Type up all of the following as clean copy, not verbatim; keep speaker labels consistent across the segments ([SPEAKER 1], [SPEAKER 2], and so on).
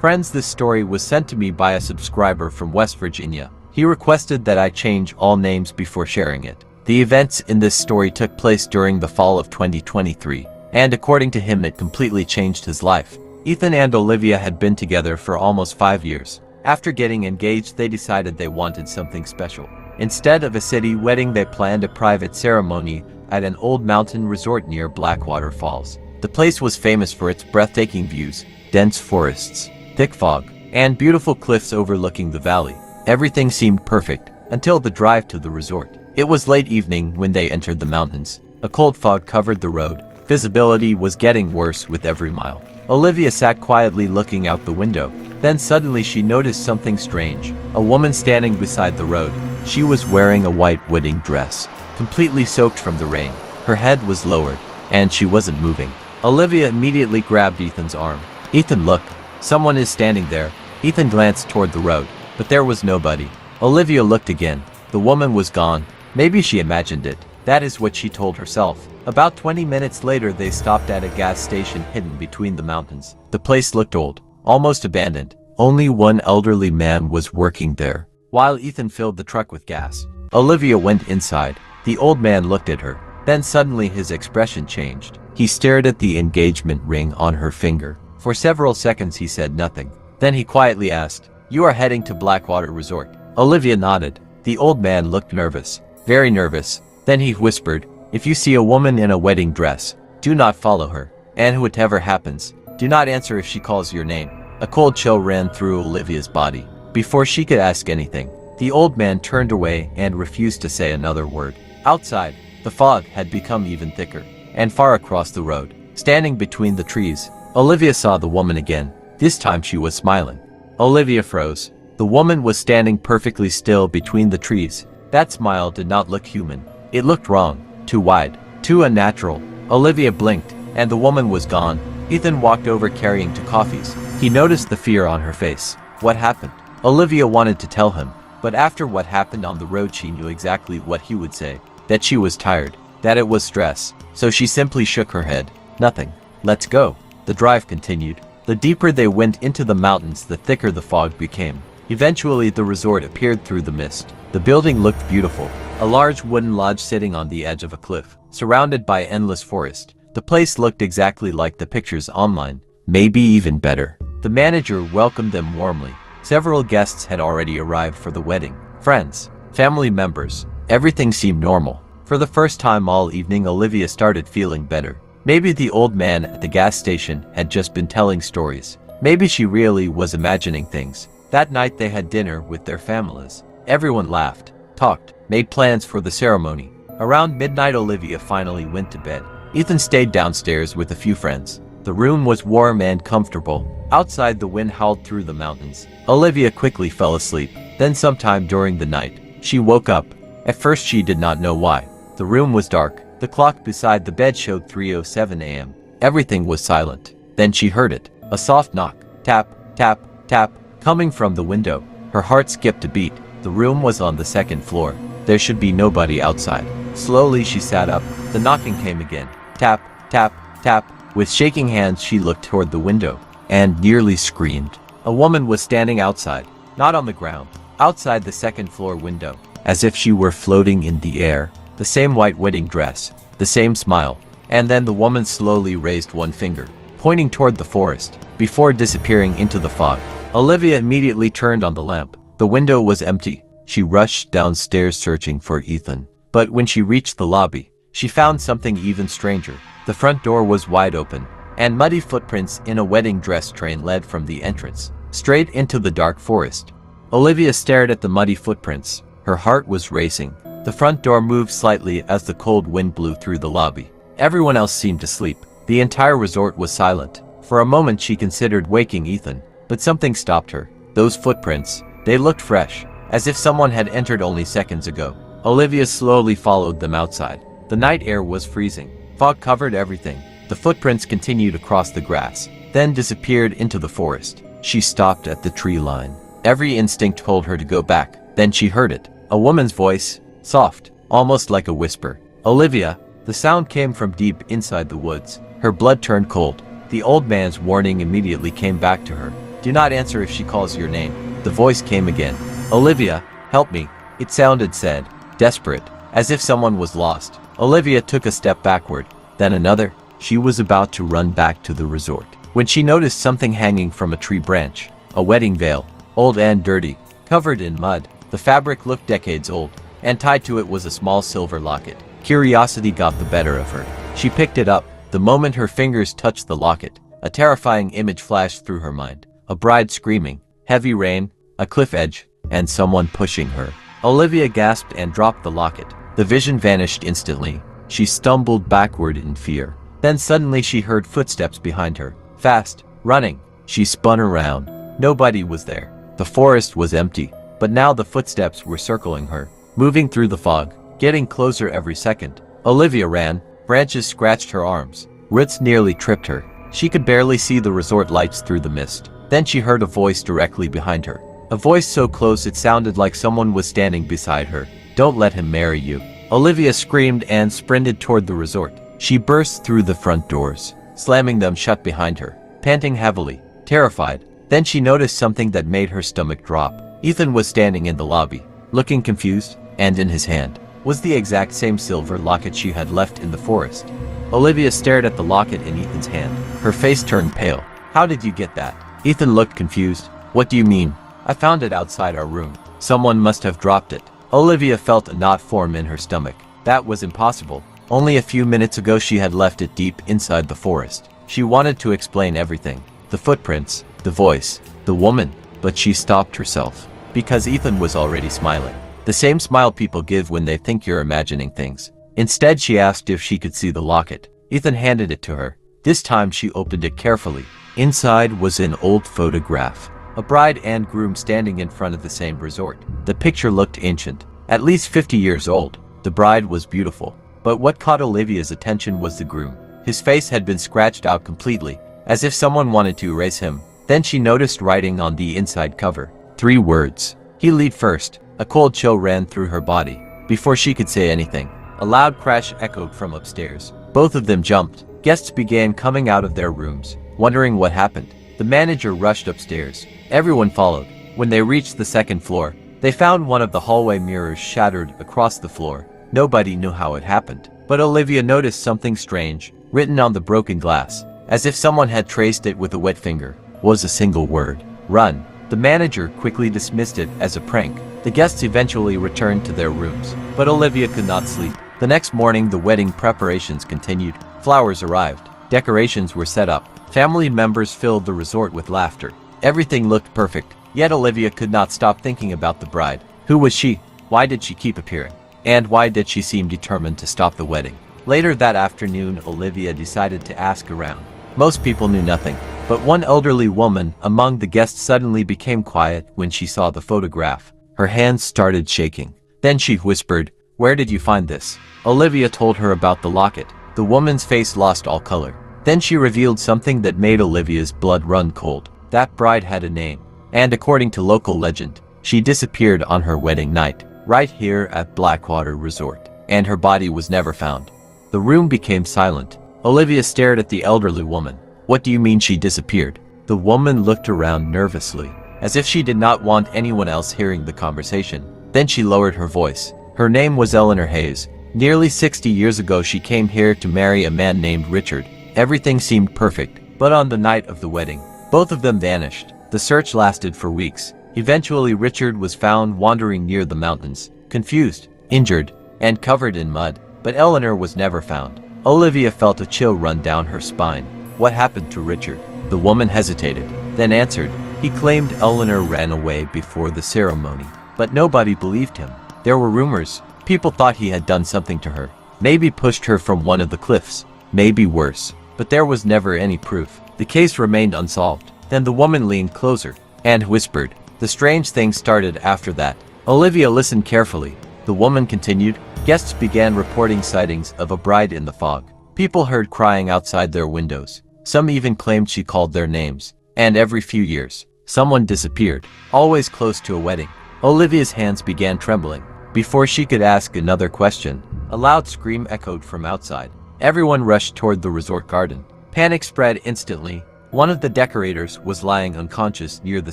[SPEAKER 1] Friends, this story was sent to me by a subscriber from West Virginia. He requested that I change all names before sharing it. The events in this story took place during the fall of 2023, and according to him, it completely changed his life. Ethan and Olivia had been together for almost 5 years. After getting engaged, they decided they wanted something special. Instead of a city wedding, they planned a private ceremony at an old mountain resort near Blackwater Falls. The place was famous for its breathtaking views, dense forests, thick fog, and beautiful cliffs overlooking the valley. Everything seemed perfect until the drive to the resort. It was late evening when they entered the mountains. A cold fog covered the road. Visibility was getting worse with every mile. Olivia sat quietly looking out the window. Then suddenly she noticed something strange. A woman standing beside the road. She was wearing a white wedding dress, completely soaked from the rain. Her head was lowered, and she wasn't moving. Olivia immediately grabbed Ethan's arm. "Ethan, look. Someone is standing there." Ethan glanced toward the road, but there was nobody. Olivia looked again. The woman was gone. Maybe she imagined it. That is what she told herself. About 20 minutes later, they stopped at a gas station hidden between the mountains. The place looked old, almost abandoned. Only one elderly man was working there. While Ethan filled the truck with gas, Olivia went inside. The old man looked at her. Then suddenly his expression changed. He stared at the engagement ring on her finger. For several seconds he said nothing. Then he quietly asked, "You are heading to Blackwater Resort?" Olivia nodded. The old man looked nervous. Very nervous. Then he whispered, "If you see a woman in a wedding dress, do not follow her. And whatever happens, do not answer if she calls your name." A cold chill ran through Olivia's body. Before she could ask anything, the old man turned away and refused to say another word. Outside, the fog had become even thicker, and far across the road, standing between the trees, Olivia saw the woman again. This time she was smiling. Olivia froze. The woman was standing perfectly still between the trees. That smile did not look human. It looked wrong, too wide, too unnatural. Olivia blinked, and the woman was gone. Ethan walked over carrying 2 coffees. He noticed the fear on her face. What happened? Olivia wanted to tell him, but after what happened on the road, she knew exactly what he would say. That she was tired, that it was stress. So she simply shook her head. Nothing. Let's go. The drive continued. The deeper they went into the mountains, the thicker the fog became. Eventually, the resort appeared through the mist. The building looked beautiful. A large wooden lodge sitting on the edge of a cliff, surrounded by endless forest. The place looked exactly like the pictures online, maybe even better. The manager welcomed them warmly. Several guests had already arrived for the wedding. Friends, family members, everything seemed normal. For the first time all evening, Olivia started feeling better. Maybe the old man at the gas station had just been telling stories. Maybe she really was imagining things. That night they had dinner with their families. Everyone laughed, talked, made plans for the ceremony. Around midnight, Olivia finally went to bed. Ethan stayed downstairs with a few friends. The room was warm and comfortable. Outside, the wind howled through the mountains. Olivia quickly fell asleep. Then sometime during the night, she woke up. At first she did not know why. The room was dark. The clock beside the bed showed 3:07 a.m. Everything was silent. Then she heard it. A soft knock. Tap, tap, tap, coming from the window. Her heart skipped a beat. The room was on the 2nd floor. There should be nobody outside. Slowly she sat up. The knocking came again. Tap, tap, tap. With shaking hands she looked toward the window and nearly screamed. A woman was standing outside, not on the ground, outside the 2nd floor window, as if she were floating in the air. The same white wedding dress, the same smile. And then the woman slowly raised one finger, pointing toward the forest, before disappearing into the fog. Olivia immediately turned on the lamp. The window was empty. She rushed downstairs searching for Ethan. But when she reached the lobby, she found something even stranger. The front door was wide open, and muddy footprints in a wedding dress train led from the entrance, straight into the dark forest. Olivia stared at the muddy footprints. Her heart was racing. The front door moved slightly as the cold wind blew through the lobby. Everyone else seemed to sleep. The entire resort was silent. For a moment she considered waking Ethan, but something stopped her. Those footprints, they looked fresh, as if someone had entered only seconds ago. Olivia slowly followed them outside. The night air was freezing. Fog covered everything. The footprints continued across the grass, then disappeared into the forest. She stopped at the tree line. Every instinct told her to go back. Then she heard it. A woman's voice, soft, almost like a whisper. "Olivia." The sound came from deep inside the woods. Her blood turned cold. The old man's warning immediately came back to her. Do not answer if she calls your name. The voice came again. Olivia, help me. It sounded sad, desperate, as if someone was lost. Olivia took a step backward, then another. She was about to run back to the resort when she noticed something hanging from a tree branch. A wedding veil, old and dirty, covered in mud. The fabric looked decades old, and tied to it was a small silver locket. Curiosity got the better of her. She picked it up. The moment her fingers touched the locket, a terrifying image flashed through her mind. A bride screaming, heavy rain, a cliff edge, and someone pushing her. Olivia gasped and dropped the locket. The vision vanished instantly. She stumbled backward in fear. Then suddenly she heard footsteps behind her. Fast, running. She spun around. Nobody was there. The forest was empty, but now the footsteps were circling her, moving through the fog, getting closer every second. Olivia ran. Branches scratched her arms. Roots nearly tripped her. She could barely see the resort lights through the mist. Then she heard a voice directly behind her. A voice so close it sounded like someone was standing beside her. Don't let him marry you. Olivia screamed and sprinted toward the resort. She burst through the front doors, slamming them shut behind her, panting heavily, terrified. Then she noticed something that made her stomach drop. Ethan was standing in the lobby, looking confused, and in his hand was the exact same silver locket she had left in the forest. Olivia stared at the locket in Ethan's hand. Her face turned pale. How did you get that? Ethan looked confused. What do you mean? I found it outside our room. Someone must have dropped it. Olivia felt a knot form in her stomach. That was impossible. Only a few minutes ago she had left it deep inside the forest. She wanted to explain everything. The footprints, the voice, the woman, but she stopped herself. Because Ethan was already smiling. The same smile people give when they think you're imagining things. Instead, she asked if she could see the locket. Ethan handed it to her. This time she opened it carefully. Inside was an old photograph. A bride and groom standing in front of the same resort. The picture looked ancient, at least 50 years old. The bride was beautiful. But what caught Olivia's attention was the groom. His face had been scratched out completely, as if someone wanted to erase him. Then she noticed writing on the inside cover. 3 words. He lead first. A cold chill ran through her body. Before she could say anything, a loud crash echoed from upstairs. Both of them jumped. Guests began coming out of their rooms, wondering what happened. The manager rushed upstairs. Everyone followed. When they reached the second floor, they found one of the hallway mirrors shattered across the floor. Nobody knew how it happened, but Olivia noticed something strange, written on the broken glass, as if someone had traced it with a wet finger, was a single word. Run. The manager quickly dismissed it as a prank. The guests eventually returned to their rooms, but Olivia could not sleep. The next morning, the wedding preparations continued. Flowers arrived. Decorations were set up. Family members filled the resort with laughter. Everything looked perfect, yet Olivia could not stop thinking about the bride. Who was she? Why did she keep appearing? And why did she seem determined to stop the wedding? Later that afternoon, Olivia decided to ask around. Most people knew nothing, but one elderly woman among the guests suddenly became quiet when she saw the photograph. Her hands started shaking. Then she whispered, "Where did you find this?" Olivia told her about the locket. The woman's face lost all color. Then she revealed something that made Olivia's blood run cold. That bride had a name, and according to local legend, she disappeared on her wedding night, right here at Blackwater Resort, and her body was never found. The room became silent. Olivia stared at the elderly woman. "What do you mean she disappeared?" The woman looked around nervously, as if she did not want anyone else hearing the conversation. Then she lowered her voice. Her name was Eleanor Hayes. Nearly 60 years ago she came here to marry a man named Richard. Everything seemed perfect, but on the night of the wedding, both of them vanished. The search lasted for weeks. Eventually Richard was found wandering near the mountains, confused, injured, and covered in mud, but Eleanor was never found. Olivia felt a chill run down her spine. What happened to Richard? The woman hesitated, then answered. He claimed Eleanor ran away before the ceremony, but nobody believed him. There were rumors. People thought he had done something to her, maybe pushed her from one of the cliffs, maybe worse, but there was never any proof. The case remained unsolved. Then the woman leaned closer and whispered. The strange thing started after that. Olivia listened carefully. The woman continued. Guests began reporting sightings of a bride in the fog. People heard crying outside their windows. Some even claimed she called their names. And every few years, someone disappeared, always close to a wedding. Olivia's hands began trembling. Before she could ask another question, a loud scream echoed from outside. Everyone rushed toward the resort garden. Panic spread instantly. One of the decorators was lying unconscious near the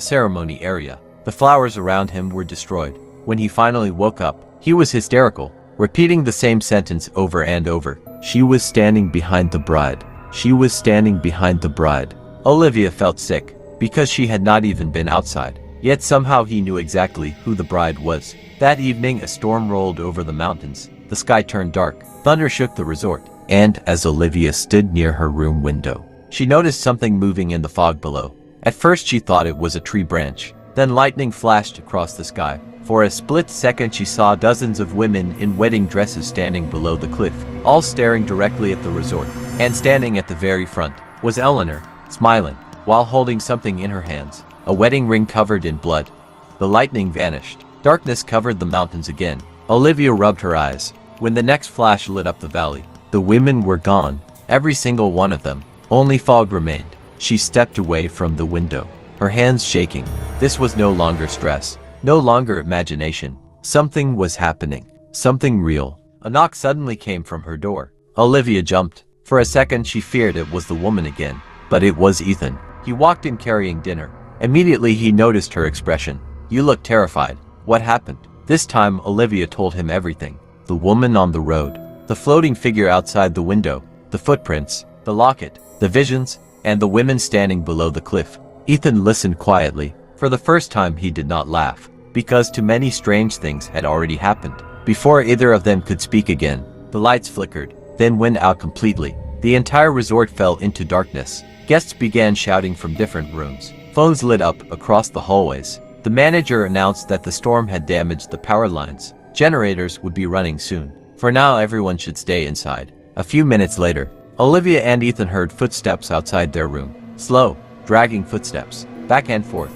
[SPEAKER 1] ceremony area. The flowers around him were destroyed. When he finally woke up, he was hysterical, repeating the same sentence over and over. She was standing behind the bride. She was standing behind the bride. Olivia felt sick, because she had not even been outside. Yet somehow he knew exactly who the bride was. That evening a storm rolled over the mountains. The sky turned dark. Thunder shook the resort. And as Olivia stood near her room window, she noticed something moving in the fog below. At first she thought it was a tree branch. Then lightning flashed across the sky. For a split second she saw dozens of women in wedding dresses standing below the cliff, all staring directly at the resort. And standing at the very front was Eleanor, smiling, while holding something in her hands, a wedding ring covered in blood. The lightning vanished. Darkness covered the mountains again. Olivia rubbed her eyes. When the next flash lit up the valley, the women were gone, every single one of them. Only fog remained. She stepped away from the window, her hands shaking. This was no longer stress, no longer imagination. Something was happening, something real. A knock suddenly came from her door. Olivia jumped. For a second she feared it was the woman again, but it was Ethan. He walked in carrying dinner. Immediately he noticed her expression. "You look terrified. What happened?" This time Olivia told him everything. The woman on the road, the floating figure outside the window, the footprints, the locket, the visions, and the women standing below the cliff. Ethan listened quietly. For the first time he did not laugh, because too many strange things had already happened. Before either of them could speak again, the lights flickered, then went out completely. The entire resort fell into darkness. Guests began shouting from different rooms. Phones lit up across the hallways. The manager announced that the storm had damaged the power lines. Generators would be running soon. For now everyone should stay inside. A few minutes later, Olivia and Ethan heard footsteps outside their room. Slow, dragging footsteps. Back and forth,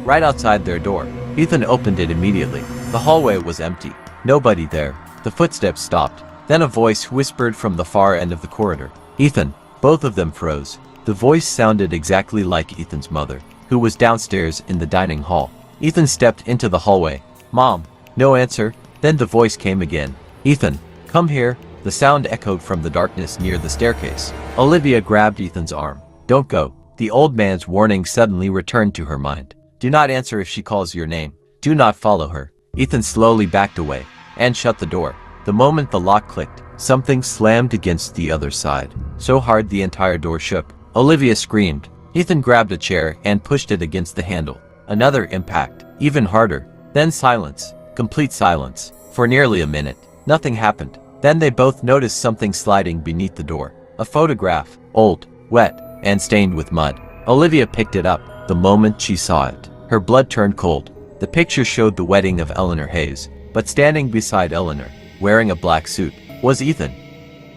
[SPEAKER 1] right outside their door. Ethan opened it immediately. The hallway was empty. Nobody there. The footsteps stopped. Then a voice whispered from the far end of the corridor. "Ethan." Both of them froze. The voice sounded exactly like Ethan's mother, who was downstairs in the dining hall. Ethan stepped into the hallway. "Mom." No answer. Then the voice came again. "Ethan, come here." The sound echoed from the darkness near the staircase. Olivia grabbed Ethan's arm. "Don't go." The old man's warning suddenly returned to her mind. "Do not answer if she calls your name. Do not follow her." Ethan slowly backed away and shut the door. The moment the lock clicked, something slammed against the other side, so hard the entire door shook. Olivia screamed. Ethan grabbed a chair and pushed it against the handle. Another impact, even harder. Then silence. Complete silence. For nearly a minute, nothing happened. Then they both noticed something sliding beneath the door. A photograph, old, wet, and stained with mud. Olivia picked it up. The moment she saw it, her blood turned cold. The picture showed the wedding of Eleanor Hayes, but standing beside Eleanor, wearing a black suit, was Ethan.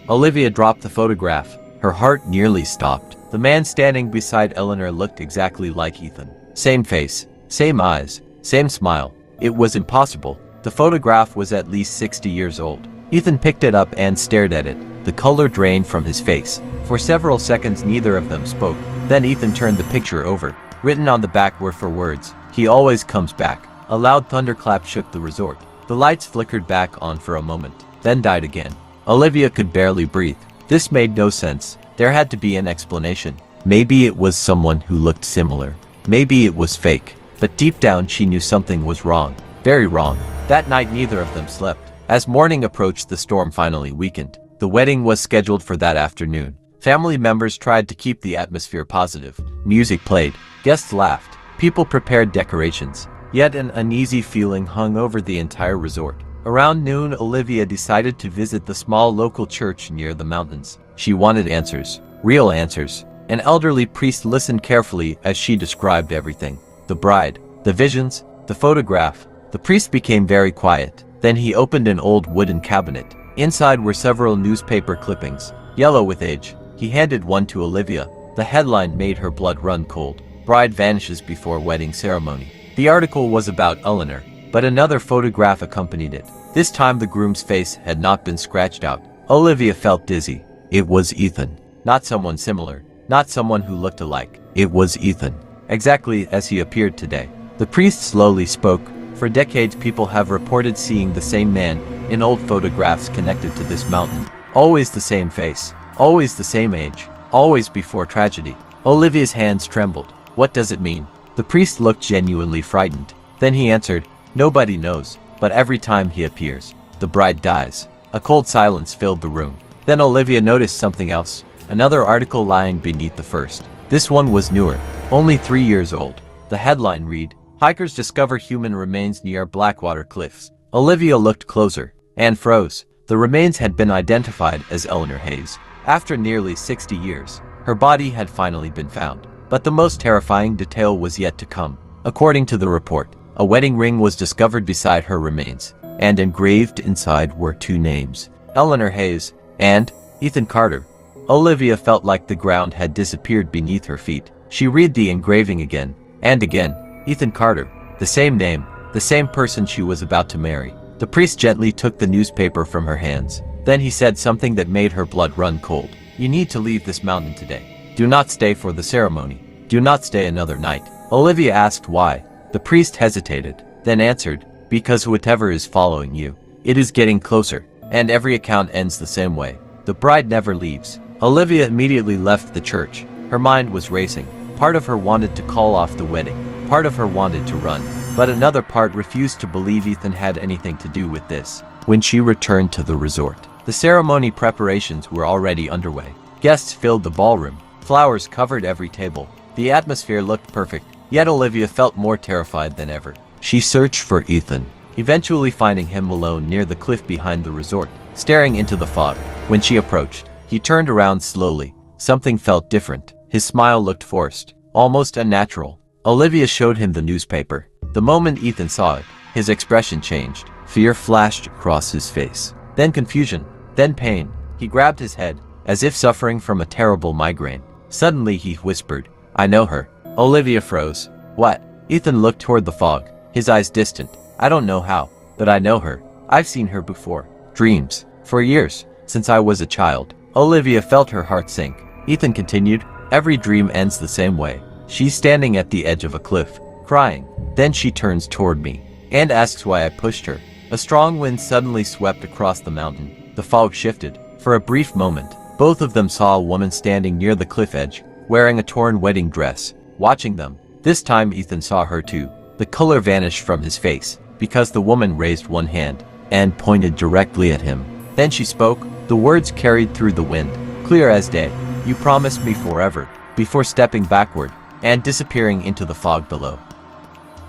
[SPEAKER 1] Olivia dropped the photograph. Her heart nearly stopped. The man standing beside Eleanor looked exactly like Ethan. Same face, same eyes, same smile. It was impossible. The photograph was at least 60 years old. Ethan picked it up and stared at it. The color drained from his face. For several seconds neither of them spoke. Then Ethan turned the picture over. Written on the back were 4 words. "He always comes back." A loud thunderclap shook the resort. The lights flickered back on for a moment, then died again. Olivia could barely breathe. This made no sense. There had to be an explanation. Maybe it was someone who looked similar. Maybe it was fake. But deep down she knew something was wrong. Very wrong. That night neither of them slept. As morning approached the storm finally weakened. The wedding was scheduled for that afternoon. Family members tried to keep the atmosphere positive. Music played. Guests laughed. People prepared decorations. Yet an uneasy feeling hung over the entire resort. Around noon Olivia decided to visit the small local church near the mountains. She wanted answers. Real answers. An elderly priest listened carefully as she described everything. The bride, the visions, the photograph. The priest became very quiet. Then he opened an old wooden cabinet. Inside were several newspaper clippings, yellow with age. He handed one to Olivia. The headline made her blood run cold. "Bride vanishes before wedding ceremony." The article was about Eleanor, but another photograph accompanied it. This time the groom's face had not been scratched out. Olivia felt dizzy. It was Ethan. Not someone similar. Not someone who looked alike. It was Ethan. Exactly as he appeared today. The priest slowly spoke. For decades people have reported seeing the same man in old photographs connected to this mountain. Always the same face. Always the same age. Always before tragedy. Olivia's hands trembled. What does it mean? The priest looked genuinely frightened. Then he answered, nobody knows, but every time he appears, the bride dies. A cold silence filled the room. Then Olivia noticed something else. Another article lying beneath the first. This one was newer, only 3 years old. The headline read, Hikers discover human remains near Blackwater Cliffs. Olivia looked closer and froze. The remains had been identified as Eleanor Hayes. After nearly 60 years, her body had finally been found. But the most terrifying detail was yet to come. According to the report, a wedding ring was discovered beside her remains, and engraved inside were 2 names, Eleanor Hayes and Ethan Carter. Olivia felt like the ground had disappeared beneath her feet. She read the engraving again and again. Ethan Carter, the same name, the same person she was about to marry. The priest gently took the newspaper from her hands. Then he said something that made her blood run cold. You need to leave this mountain today. Do not stay for the ceremony. Do not stay another night. Olivia asked why. The priest hesitated, then answered, because whatever is following you, it is getting closer, and every account ends the same way. The bride never leaves. Olivia immediately left the church. Her mind was racing. Part of her wanted to call off the wedding. Part of her wanted to run. But another part refused to believe Ethan had anything to do with this. When she returned to the resort, the ceremony preparations were already underway. Guests filled the ballroom. Flowers covered every table. The atmosphere looked perfect, yet Olivia felt more terrified than ever. She searched for Ethan, eventually finding him alone near the cliff behind the resort, staring into the fog. When she approached, he turned around slowly. Something felt different. His smile looked forced, almost unnatural. Olivia showed him the newspaper. The moment Ethan saw it, his expression changed. Fear flashed across his face. Then confusion. Then pain. He grabbed his head, as if suffering from a terrible migraine. Suddenly he whispered, I know her. Olivia froze. What? Ethan looked toward the fog, his eyes distant. I don't know how, but I know her. I've seen her before. Dreams. For years, since I was a child. Olivia felt her heart sink. Ethan continued, every dream ends the same way. She's standing at the edge of a cliff, crying. Then she turns toward me, and asks why I pushed her. A strong wind suddenly swept across the mountain. The fog shifted. For a brief moment, both of them saw a woman standing near the cliff edge, wearing a torn wedding dress, watching them. This time Ethan saw her too. The color vanished from his face, because the woman raised one hand, and pointed directly at him. Then she spoke. The words carried through the wind, clear as day. You promised me forever, before stepping backward, and disappearing into the fog below.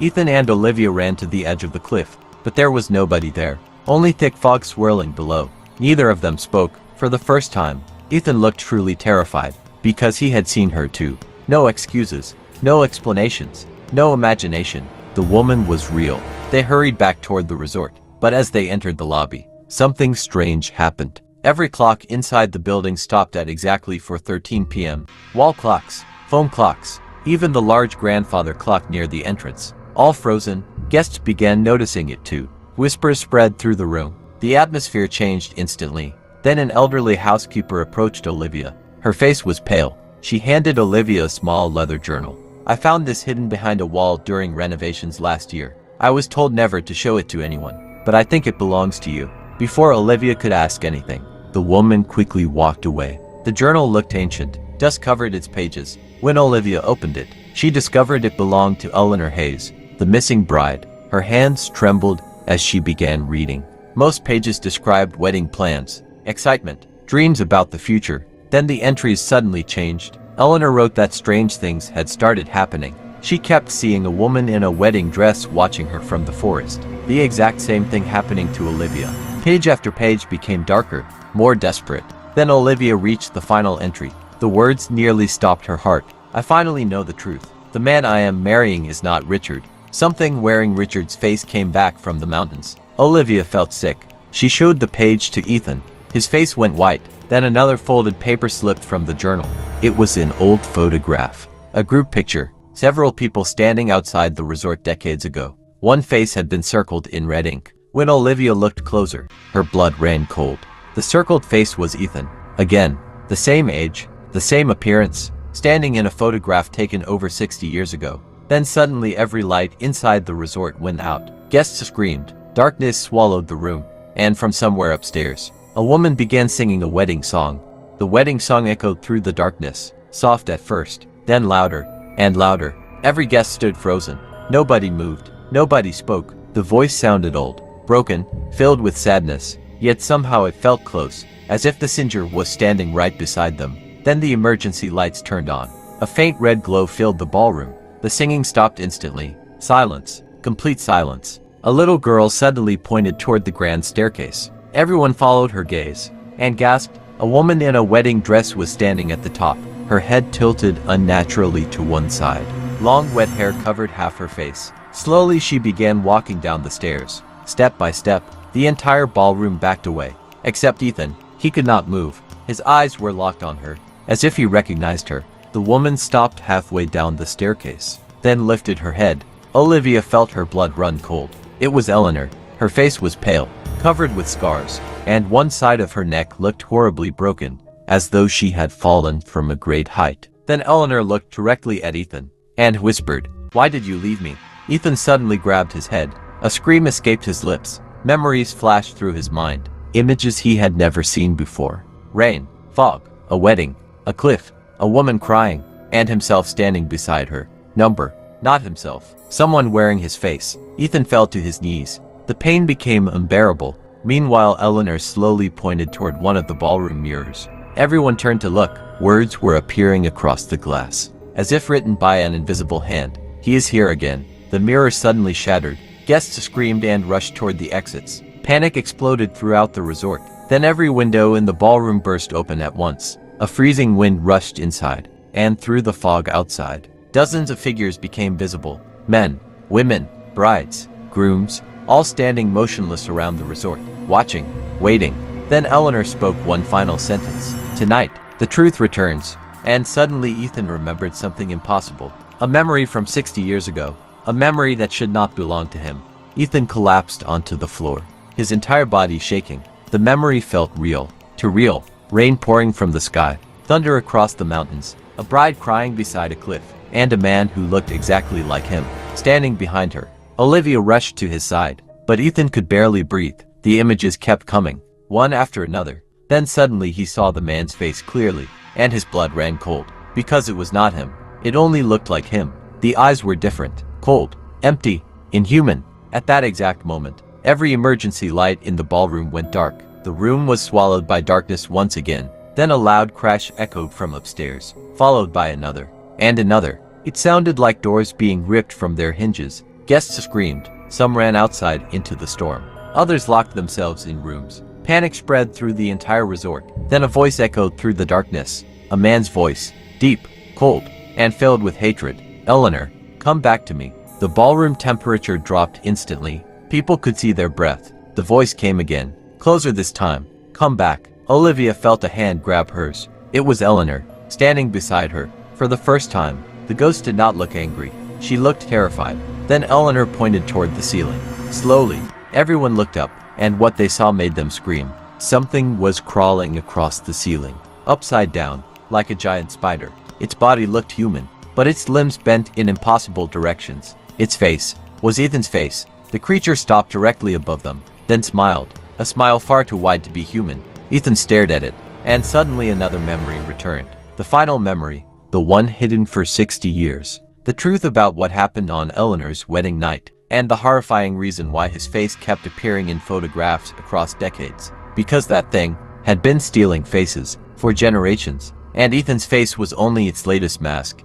[SPEAKER 1] Ethan and Olivia ran to the edge of the cliff, but there was nobody there, only thick fog swirling below. Neither of them spoke. For the first time, Ethan looked truly terrified, because he had seen her too. No excuses, no explanations, no imagination. The woman was real. They hurried back toward the resort, but as they entered the lobby, something strange happened. Every clock inside the building stopped at exactly 4:13 p.m. Wall clocks, foam clocks, even the large grandfather clock near the entrance. All frozen. Guests began noticing it too. Whispers spread through the room. The atmosphere changed instantly. Then an elderly housekeeper approached Olivia. Her face was pale. She handed Olivia a small leather journal. I found this hidden behind a wall during renovations last year. I was told never to show it to anyone, but I think it belongs to you. Before Olivia could ask anything, the woman quickly walked away. The journal looked ancient. Dust covered its pages. When Olivia opened it, she discovered it belonged to Eleanor Hayes, the missing bride. Her hands trembled as she began reading. Most pages described wedding plans, excitement, dreams about the future. Then the entries suddenly changed. Eleanor wrote that strange things had started happening. She kept seeing a woman in a wedding dress watching her from the forest. The exact same thing happening to Olivia. Page after page became darker, more desperate. Then Olivia reached the final entry. The words nearly stopped her heart. I finally know the truth. The man I am marrying is not Richard. Something wearing Richard's face came back from the mountains. Olivia felt sick. She showed the page to Ethan. His face went white. Then another folded paper slipped from the journal. It was an old photograph. A group picture. Several people standing outside the resort decades ago. One face had been circled in red ink. When Olivia looked closer, her blood ran cold. The circled face was Ethan. Again, the same age, the same appearance, standing in a photograph taken over 60 years ago. Then suddenly every light inside the resort went out. Guests screamed. Darkness swallowed the room. And from somewhere upstairs, a woman began singing a wedding song. The wedding song echoed through the darkness, soft at first, then louder, and louder. Every guest stood frozen. Nobody moved. Nobody spoke. The voice sounded old, broken, filled with sadness, yet somehow it felt close, as if the singer was standing right beside them. Then the emergency lights turned on. A faint red glow filled the ballroom. The singing stopped instantly. Silence. Complete silence. A little girl suddenly pointed toward the grand staircase. Everyone followed her gaze, and gasped. A woman in a wedding dress was standing at the top, her head tilted unnaturally to one side. Long wet hair covered half her face. Slowly she began walking down the stairs. Step by step, the entire ballroom backed away. Except Ethan. He could not move. His eyes were locked on her, as if he recognized her. The woman stopped halfway down the staircase, then lifted her head. Olivia felt her blood run cold. It was Eleanor. Her face was pale, covered with scars, and one side of her neck looked horribly broken, as though she had fallen from a great height. Then Eleanor looked directly at Ethan, and whispered, "Why did you leave me?" Ethan suddenly grabbed his head. A scream escaped his lips. Memories flashed through his mind. Images he had never seen before. Rain, fog, a wedding, a cliff, a woman crying, and himself standing beside her. Not himself. Someone wearing his face. Ethan fell to his knees. The pain became unbearable. Meanwhile, Eleanor slowly pointed toward one of the ballroom mirrors. Everyone turned to look. Words were appearing across the glass, as if written by an invisible hand. "He is here again." The mirror suddenly shattered. Guests screamed and rushed toward the exits. Panic exploded throughout the resort. Then every window in the ballroom burst open at once. A freezing wind rushed inside, and through the fog outside. Dozens of figures became visible. Men, women, brides, grooms, all standing motionless around the resort, watching, waiting. Then Eleanor spoke one final sentence. "Tonight, the truth returns." And suddenly Ethan remembered something impossible. A memory from 60 years ago. A memory that should not belong to him. Ethan collapsed onto the floor, his entire body shaking. The memory felt real. Too real. Rain pouring from the sky. Thunder across the mountains. A bride crying beside a cliff. And a man who looked exactly like him, standing behind her. Olivia rushed to his side, but Ethan could barely breathe. The images kept coming, one after another. Then suddenly he saw the man's face clearly, and his blood ran cold. Because it was not him. It only looked like him. The eyes were different, cold, empty, inhuman. At that exact moment, every emergency light in the ballroom went dark. The room was swallowed by darkness once again. Then a loud crash echoed from upstairs, followed by another, and another. It sounded like doors being ripped from their hinges. Guests screamed. Some ran outside into the storm. Others locked themselves in rooms. Panic spread through the entire resort. Then a voice echoed through the darkness. A man's voice, deep, cold, and filled with hatred. "Eleanor, come back to me." The ballroom temperature dropped instantly. People could see their breath. The voice came again, closer this time. "Come back." Olivia felt a hand grab hers. It was Eleanor, standing beside her. For the first time, the ghost did not look angry. She looked terrified. Then Eleanor pointed toward the ceiling. Slowly, everyone looked up, and what they saw made them scream. Something was crawling across the ceiling, upside down, like a giant spider. Its body looked human, but its limbs bent in impossible directions. Its face was Ethan's face. The creature stopped directly above them, then smiled, a smile far too wide to be human. Ethan stared at it, and suddenly another memory returned. The final memory, the one hidden for 60 years. The truth about what happened on Eleanor's wedding night, and the horrifying reason why his face kept appearing in photographs across decades. Because that thing had been stealing faces for generations, and Ethan's face was only its latest mask.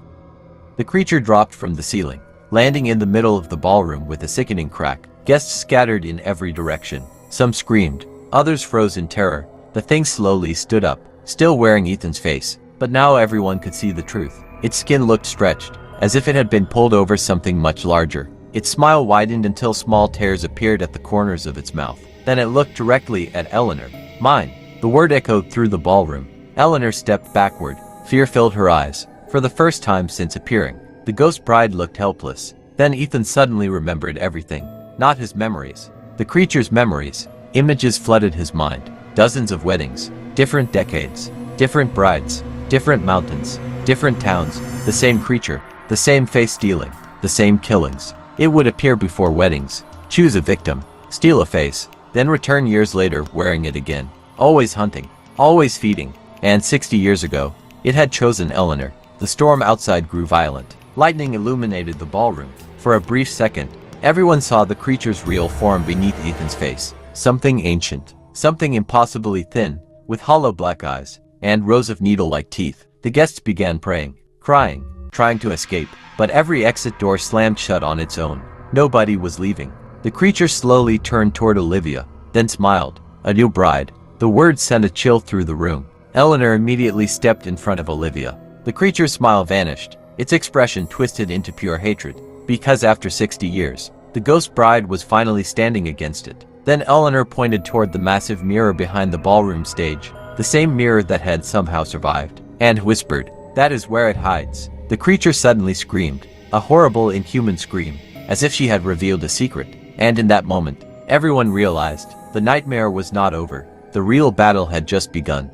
[SPEAKER 1] The creature dropped from the ceiling, landing in the middle of the ballroom with a sickening crack. Guests scattered in every direction. Some screamed, others froze in terror. The thing slowly stood up, still wearing Ethan's face, but now everyone could see the truth. Its skin looked stretched, as if it had been pulled over something much larger. Its smile widened until small tears appeared at the corners of its mouth. Then it looked directly at Eleanor. "Mine." The word echoed through the ballroom. Eleanor stepped backward. Fear filled her eyes. For the first time since appearing, the ghost bride looked helpless. Then Ethan suddenly remembered everything. Not his memories. The creature's memories. Images flooded his mind. Dozens of weddings. Different decades. Different brides. Different mountains. Different towns. The same creature. The same face stealing. The same killings. It would appear before weddings. Choose a victim. Steal a face. Then return years later wearing it again. Always hunting. Always feeding. And 60 years ago, it had chosen Eleanor. The storm outside grew violent. Lightning illuminated the ballroom. For a brief second, everyone saw the creature's real form beneath Ethan's face. Something ancient, something impossibly thin, with hollow black eyes, and rows of needle-like teeth. The guests began praying, crying, trying to escape, but every exit door slammed shut on its own. Nobody was leaving. The creature slowly turned toward Olivia, then smiled. A new bride. The words sent a chill through the room. Eleanor immediately stepped in front of Olivia. The creature's smile vanished, its expression twisted into pure hatred, because after 60 years, the ghost bride was finally standing against it. Then Eleanor pointed toward the massive mirror behind the ballroom stage, the same mirror that had somehow survived, and whispered, "That is where it hides." The creature suddenly screamed, a horrible, inhuman scream, as if she had revealed a secret. And in that moment, everyone realized the nightmare was not over. The real battle had just begun.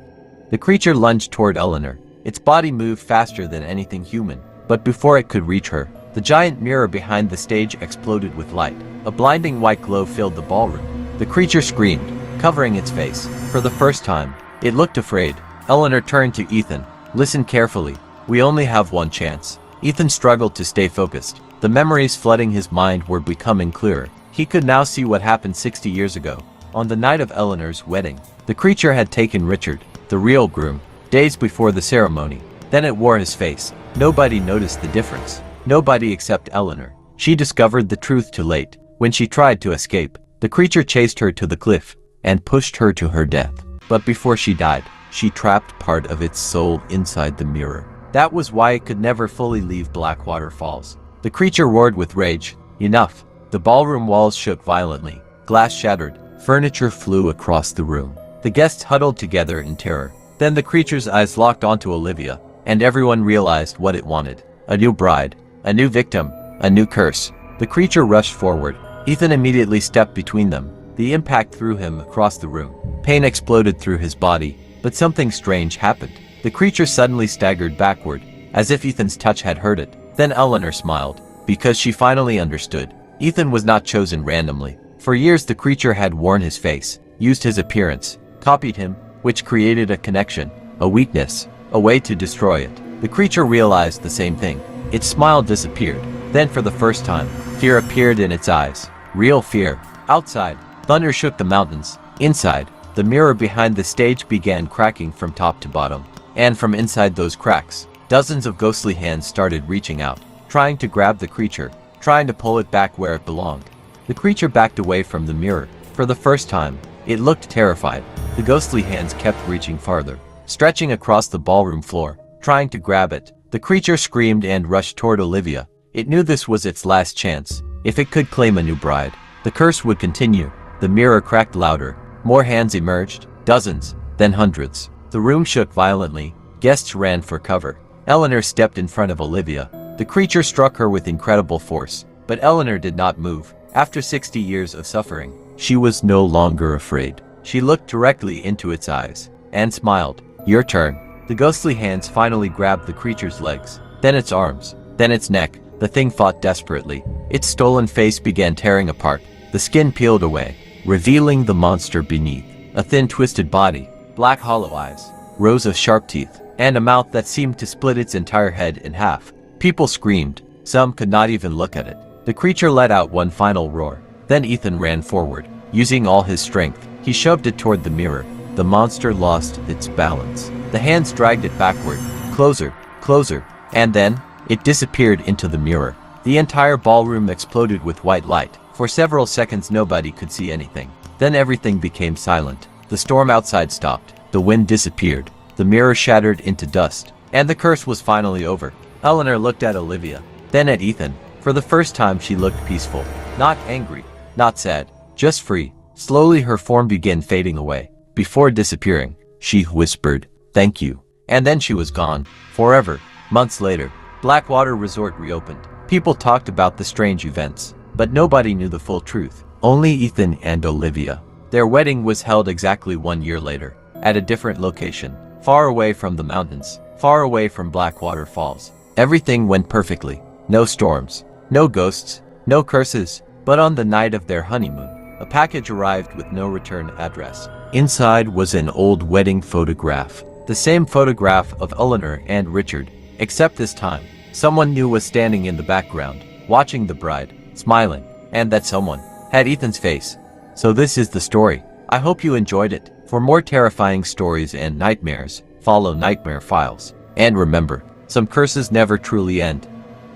[SPEAKER 1] The creature lunged toward Eleanor. Its body moved faster than anything human, but before it could reach her, the giant mirror behind the stage exploded with light. A blinding white glow filled the ballroom. The creature screamed, covering its face. For the first time, it looked afraid. Eleanor turned to Ethan. "Listen carefully. We only have one chance." Ethan struggled to stay focused. The memories flooding his mind were becoming clearer. He could now see what happened 60 years ago, on the night of Eleanor's wedding. The creature had taken Richard, the real groom, days before the ceremony. Then it wore his face. Nobody noticed the difference. Nobody except Eleanor. She discovered the truth too late. When she tried to escape, the creature chased her to the cliff and pushed her to her death. But before she died, she trapped part of its soul inside the mirror. That was why it could never fully leave Blackwater Falls. The creature roared with rage. Enough. The ballroom walls shook violently. Glass shattered. Furniture flew across the room. The guests huddled together in terror. Then the creature's eyes locked onto Olivia, and everyone realized what it wanted. A new bride. A new victim. A new curse. The creature rushed forward. Ethan immediately stepped between them. The impact threw him across the room. Pain exploded through his body, but something strange happened. The creature suddenly staggered backward, as if Ethan's touch had hurt it. Then Eleanor smiled, because she finally understood. Ethan was not chosen randomly. For years the creature had worn his face, used his appearance, copied him, which created a connection, a weakness, a way to destroy it. The creature realized the same thing. Its smile disappeared. Then for the first time, fear appeared in its eyes. Real fear. Outside, thunder shook the mountains. Inside, the mirror behind the stage began cracking from top to bottom. And from inside those cracks, dozens of ghostly hands started reaching out, trying to grab the creature, trying to pull it back where it belonged. The creature backed away from the mirror. For the first time, it looked terrified. The ghostly hands kept reaching farther, stretching across the ballroom floor, trying to grab it. The creature screamed and rushed toward Olivia. It knew this was its last chance. If it could claim a new bride, the curse would continue. The mirror cracked louder. More hands emerged, dozens, then hundreds. The room shook violently. Guests ran for cover. Eleanor stepped in front of Olivia. The creature struck her with incredible force, but Eleanor did not move. After 60 years of suffering, she was no longer afraid. She looked directly into its eyes and smiled. "Your turn." The ghostly hands finally grabbed the creature's legs, then its arms, then its neck. The thing fought desperately. Its stolen face began tearing apart. The skin peeled away, revealing the monster beneath. A thin, twisted body, black hollow eyes, rows of sharp teeth, and a mouth that seemed to split its entire head in half. People screamed. Some could not even look at it. The creature let out one final roar. Then Ethan ran forward. Using all his strength, he shoved it toward the mirror. The monster lost its balance. The hands dragged it backward, closer, closer, and then, it disappeared into the mirror. The entire ballroom exploded with white light. For several seconds nobody could see anything. Then everything became silent. The storm outside stopped. The wind disappeared. The mirror shattered into dust. And the curse was finally over. Eleanor looked at Olivia, then at Ethan. For the first time she looked peaceful. Not angry, not sad, just free. Slowly her form began fading away. Before disappearing, she whispered, "Thank you." And then she was gone. Forever. Months later, Blackwater Resort reopened. People talked about the strange events, but nobody knew the full truth. Only Ethan and Olivia. Their wedding was held exactly 1 year later, at a different location, far away from the mountains, far away from Blackwater Falls. Everything went perfectly. No storms, no ghosts, no curses. But on the night of their honeymoon, a package arrived with no return address. Inside was an old wedding photograph. The same photograph of Eleanor and Richard, Except this time, someone new was standing in the background, watching the bride, smiling, and that someone had Ethan's face. So this is the story. I hope you enjoyed it. For more terrifying stories and nightmares, follow Nightmare Files. And remember, some curses never truly end.